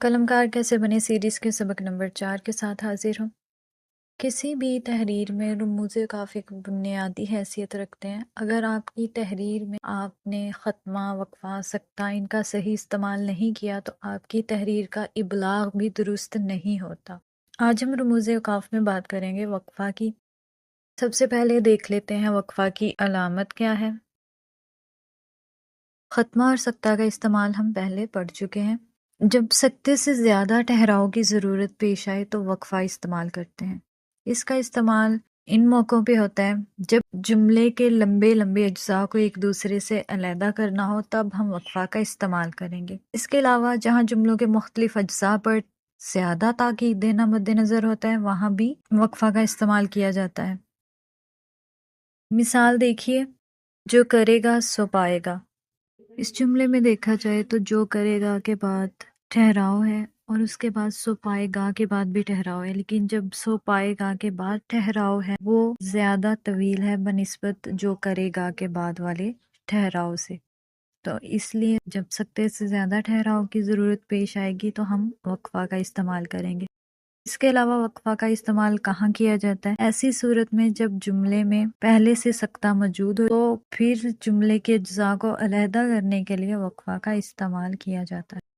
قلمکار کیسے بنے سیریز کے سبق نمبر 4 کے ساتھ حاضر ہوں۔ کسی بھی تحریر میں رموز کافی بنیادی حیثیت رکھتے ہیں۔ اگر آپ کی تحریر میں آپ نے ختمہ، وقفہ، سکتہ ان کا صحیح استعمال نہیں کیا تو آپ کی تحریر کا ابلاغ بھی درست نہیں ہوتا۔ آج ہم رموز اوقاف میں بات کریں گے وقفہ کی۔ سب سے پہلے دیکھ لیتے ہیں وقفہ کی علامت کیا ہے۔ ختمہ اور سکتہ کا استعمال ہم پہلے پڑھ چکے ہیں۔ جب سکتے سے زیادہ ٹھہراؤ کی ضرورت پیش آئے تو وقفہ استعمال کرتے ہیں۔ اس کا استعمال ان موقعوں پہ ہوتا ہے جب جملے کے لمبے لمبے اجزاء کو ایک دوسرے سے علیحدہ کرنا ہو، تب ہم وقفہ کا استعمال کریں گے۔ اس کے علاوہ جہاں جملوں کے مختلف اجزاء پر زیادہ تاکید دینا مد نظر ہوتا ہے، وہاں بھی وقفہ کا استعمال کیا جاتا ہے۔ مثال دیکھیے، جو کرے گا سو پائے گا۔ اس جملے میں دیکھا جائے تو جو کرے گا کے بعد ٹھہراؤ ہے اور اس کے بعد سو پائے گا کے بعد بھی ٹھہراؤ ہے، لیکن جب سو پائے گا کے بعد ٹھہراؤ ہے وہ زیادہ طویل ہے بنسبت جو کرے گا کے بعد والے ٹھہراؤ سے، تو اس لیے جب سکتے سے زیادہ ٹھہراؤ کی ضرورت پیش آئے گی تو ہم وقفہ کا استعمال کریں گے۔ اس کے علاوہ وقفہ کا استعمال کہاں کیا جاتا ہے؟ ایسی صورت میں جب جملے میں پہلے سے سکتہ موجود ہو تو پھر جملے کے اجزاء کو علیحدہ کرنے کے لیے وقفہ کا استعمال کیا جاتا ہے۔